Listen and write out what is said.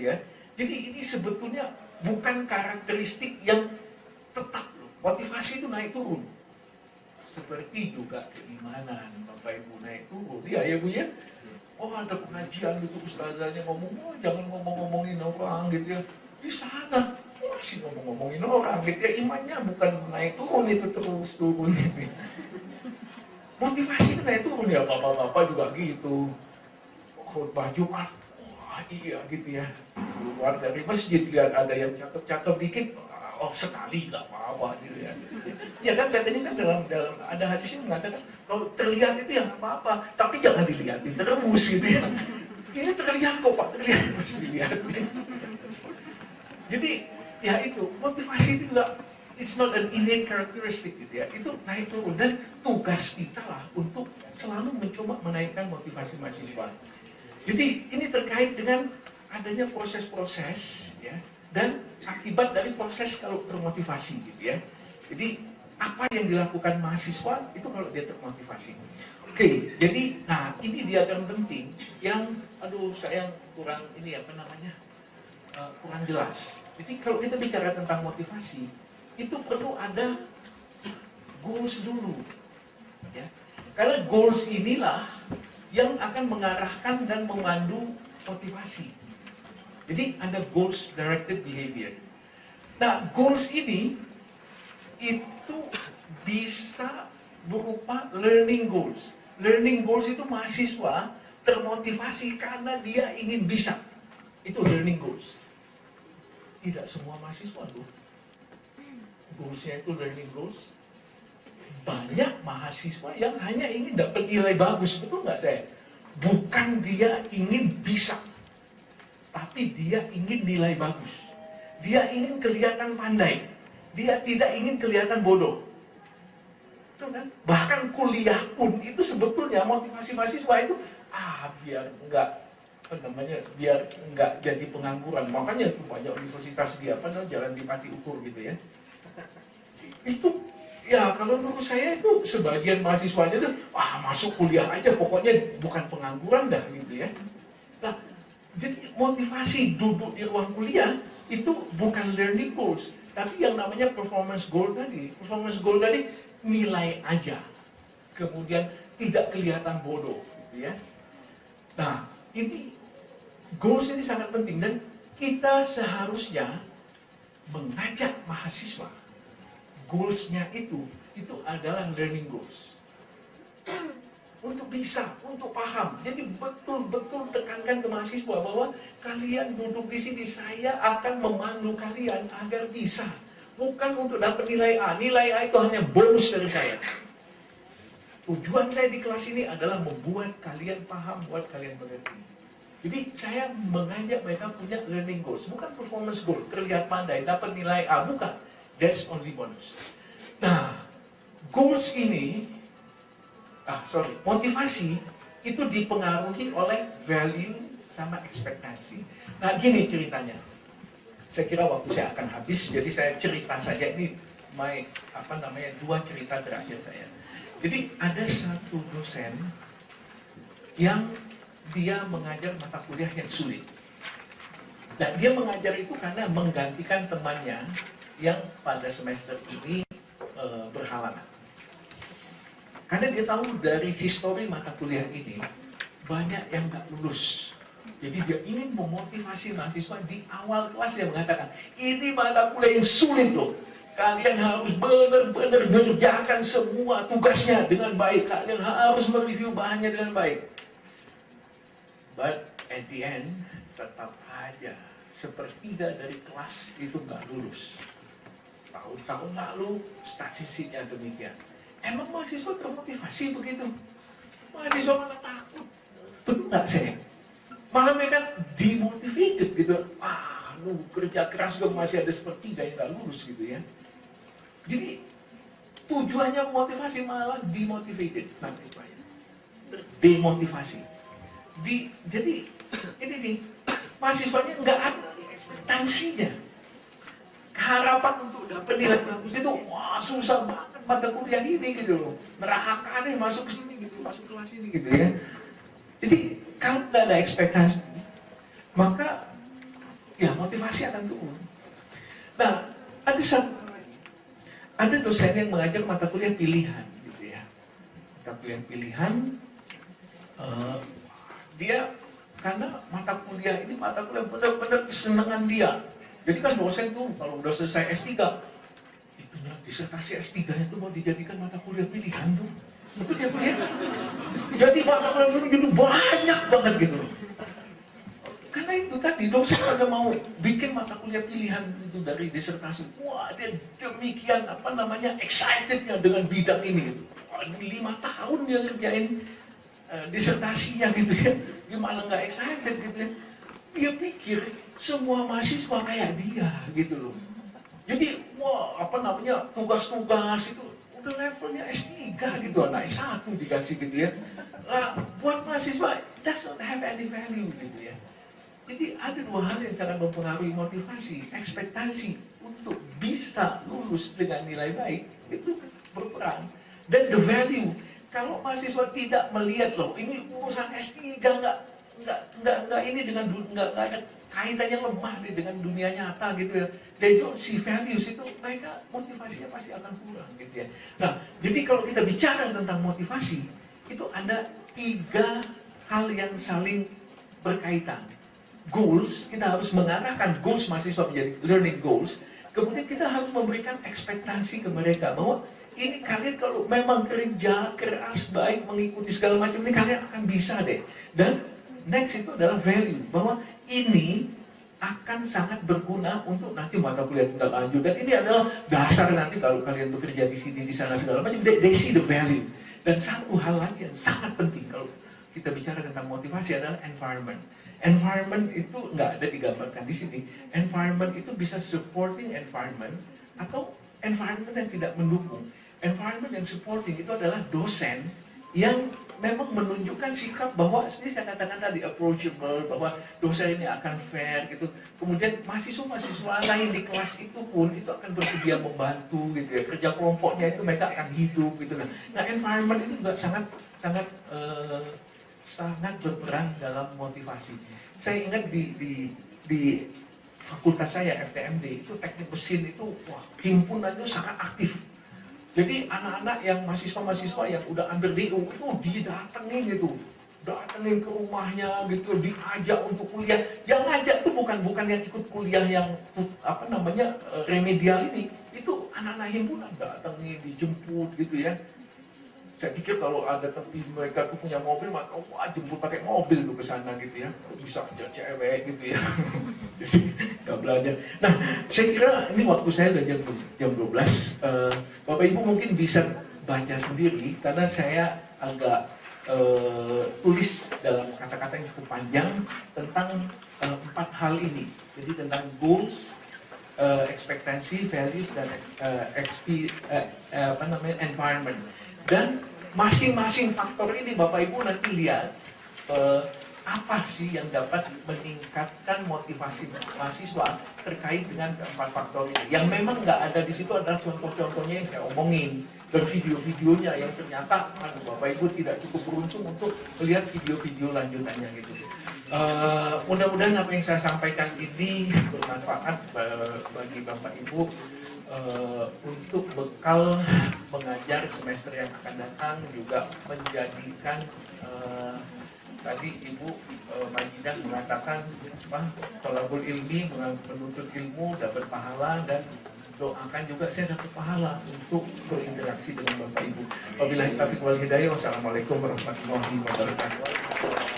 ya. Jadi ini sebetulnya bukan karakteristik yang tetap loh. Motivasi itu naik turun. Seperti juga keimanan, Bapak Ibu naik turun. Iya ya Bu ya. Oh ada pengajian gitu ustazahnya ngomong, oh jangan ngomong-ngomongin orang gitu ya. Di sana masih ngomong-ngomongin orang gitu ya. Imannya bukan naik turun, itu terus turun gitu ya. Motivasi itu naik turun ya, bapak-bapak juga gitu. Khotbah Jumat, wah iya gitu ya. Keluar dari masjid lihat ada yang cakep-cakep dikit, oh sekali nggak apa-apa gitu ya. Ya kan katanya kan dalam ada hadis yang mengatakan kalau terlihat itu ya nggak apa-apa, tapi jangan dilihatin terus gitu ya. Ini terlihat kok Pak, terlihat harus dilihatin. Jadi ya itu motivasi itu juga it's not an innate characteristic gitu ya. Itu naik turun dan tugas kita lah untuk selalu mencoba menaikkan motivasi mahasiswa. Jadi ini terkait dengan adanya proses-proses ya dan akibat dari proses kalau termotivasi gitu ya. Jadi apa yang dilakukan mahasiswa itu kalau dia termotivasi. Oke, jadi nah ini diagram penting yang saya kurang ini kurang jelas. Jadi kalau kita bicara tentang motivasi itu perlu ada goals dulu ya. Karena goals inilah yang akan mengarahkan dan memandu motivasi. Jadi ada goals directed behavior. Nah, goals ini itu bisa berupa learning goals. Learning goals itu mahasiswa termotivasi karena dia ingin bisa. Itu learning goals. Tidak semua mahasiswa tuh goalsnya itu learning goals. Banyak mahasiswa yang hanya ingin dapat nilai bagus, betul nggak saya? Bukan dia ingin bisa, tapi dia ingin nilai bagus. Dia ingin kelihatan pandai. Dia tidak ingin kelihatan bodoh. Betul kan? Bahkan kuliah pun itu sebetulnya motivasi mahasiswa itu biar nggak jadi pengangguran. Makanya tuh banyak universitas jalan di mati ukur gitu ya. Itu ya kalau menurut saya itu sebagian mahasiswanya tuh masuk kuliah aja pokoknya bukan pengangguran dah gitu ya. Nah, jadi motivasi duduk di ruang kuliah itu bukan learning goals, tapi yang namanya performance goal tadi. Performance goal tadi nilai aja. Kemudian tidak kelihatan bodoh gitu ya. Nah, ini goals ini sangat penting dan kita seharusnya mengajak mahasiswa goals-nya itu adalah learning goals. Untuk bisa, untuk paham. Jadi betul-betul tekankan ke mahasiswa bahwa kalian duduk di sini, saya akan memandu kalian agar bisa. Bukan untuk dapat nilai A. Nilai A itu hanya bonus dari saya. Tujuan saya di kelas ini adalah membuat kalian paham, buat kalian mengerti. Jadi saya mengajak mereka punya learning goals. Bukan performance goal, terlihat pandai, dapat nilai A. Bukan. That's only bonus. Nah, goals ini, motivasi itu dipengaruhi oleh value sama ekspektasi. Nah, gini ceritanya. Saya kira waktu saya akan habis, jadi saya cerita saja ini dua cerita terakhir saya. Jadi ada satu dosen yang dia mengajar mata kuliah yang sulit. Dan dia mengajar itu karena menggantikan temannya yang pada semester ini berhalangan. Karena dia tahu dari histori mata kuliah ini banyak yang nggak lulus. Jadi dia ingin memotivasi mahasiswa di awal kelas. Dia mengatakan, ini mata kuliah yang sulit loh. Kalian harus benar-benar mengerjakan semua tugasnya dengan baik. Kalian harus mereview bahannya dengan baik. But at the end tetap aja sepertiga dari kelas itu nggak lulus. Tahun-tahun lalu statistiknya demikian. Emang mahasiswa termotivasi begitu? Mahasiswa malah takut. Betul nggak saya? Malah mereka demotivated gitu. Kerja keras juga masih ada sepertiga yang nggak lulus gitu ya. Jadi tujuannya motivasi malah demotivated mahasiswanya. Demotivasi. Jadi ini nih mahasiswanya nggak ada ekspektasinya. Harapan untuk dapat nilai bagus itu susah banget mata kuliah ini gitu loh. Neraka nih masuk sini gitu, masuk kelas ini gitu ya. Jadi kalau tidak ada ekspektasi, maka ya motivasi akan turun. Nah, ada dosen yang mengajar mata kuliah pilihan, gitu ya. Mata kuliah pilihan, dia karena mata kuliah ini mata kuliah benar-benar kesenangan dia. Jadi kan dosen tuh kalau udah selesai S3, itunya disertasi S3-nya tuh mau dijadikan mata kuliah pilihan tuh. Itu dia tuh ya. Jadi mata kuliah itu banyak banget gitu loh. Karena itu tadi dosen pada mau bikin mata kuliah pilihan itu dari disertasi. Wah, dia demikian excitednya dengan bidang ini gitu. 5 tahun dia ngerjain disertasinya gitu ya. Gimana nggak excited gitu ya. Dia pikir semua mahasiswa kayak dia gitu loh. Jadi tugas-tugas itu udah levelnya S3 gitu, anak S1 dikasih gitu ya. Nah, buat mahasiswa does not have any value gitu ya. Jadi ada 2 hal yang sangat mempengaruhi motivasi, ekspektasi untuk bisa lulus dengan nilai baik itu berperan. Dan the value, kalau mahasiswa tidak melihat loh, ini urusan S3 nggak ini dengan nggak ada kaitannya lemah dengan dunia nyata gitu ya. They don't see values, itu mereka motivasinya pasti akan kurang gitu ya. Nah, jadi kalau kita bicara tentang motivasi, itu ada 3 hal yang saling berkaitan. Goals, kita harus mengarahkan goals mahasiswa menjadi learning goals. Kemudian kita harus memberikan ekspektasi ke mereka bahwa ini kalian kalau memang kerja keras baik mengikuti segala macam ini kalian akan bisa deh. Dan next itu adalah value, bahwa ini akan sangat berguna untuk nanti mata kuliah tingkat lanjut, dan ini adalah dasar nanti kalau kalian bekerja di sini di sana segala macam. They see the value. Dan satu hal lagi yang sangat penting kalau kita bicara tentang motivasi adalah environment. Environment itu nggak ada digambarkan di sini. Environment itu bisa supporting environment atau environment yang tidak mendukung. Environment yang supporting itu adalah dosen yang memang menunjukkan sikap bahwa seperti saya katakan tadi approachable, bahwa dosen ini akan fair gitu. Kemudian mahasiswa lain di kelas itu pun itu akan bersedia membantu gitu ya. Kerja kelompoknya itu mereka akan hidup gitu. Nah, environment itu juga sangat berperan dalam motivasi. Saya ingat di fakultas saya FTMD itu teknik mesin itu himpunannya sangat aktif. Jadi anak-anak yang mahasiswa yang udah ambil DU itu didatengin ke rumahnya gitu, diajak untuk kuliah. Yang ngajak tuh bukan yang ikut kuliah yang remedial ini. Itu anak-anak himpunan datengin, dijemput gitu ya. Saya pikir kalau ada tepi mereka tuh punya mobil, maka jemput pakai mobil tuh ke sana gitu ya. Bisa ajak cewek gitu ya. Jadi nggak belajar. Nah, saya kira ini waktu saya udah jam 12. Bapak Ibu mungkin bisa baca sendiri karena saya agak tulis dalam kata-kata yang cukup panjang tentang 4 hal ini. Jadi tentang goals, ekspektasi, values, dan environment. Dan masing-masing faktor ini Bapak Ibu nanti lihat apa sih yang dapat meningkatkan motivasi mahasiswa terkait dengan 4 faktor ini. Yang memang nggak ada di situ adalah contoh-contohnya yang saya omongin dan video-videonya yang ternyata Bapak Ibu tidak cukup beruntung untuk melihat video-video lanjutannya gitu. Mudah-mudahan apa yang saya sampaikan ini bermanfaat bagi Bapak Ibu untuk bekal mengajar semester yang akan datang, juga menjadikan tadi Ibu Majidah mengatakan thalabul ilmi, menuntut ilmu dapat pahala, dan doakan juga saya dapat pahala untuk berinteraksi dengan Bapak Ibu. Wabillahi taufiq wal hidayah. Wassalamualaikum warahmatullahi wabarakatuh.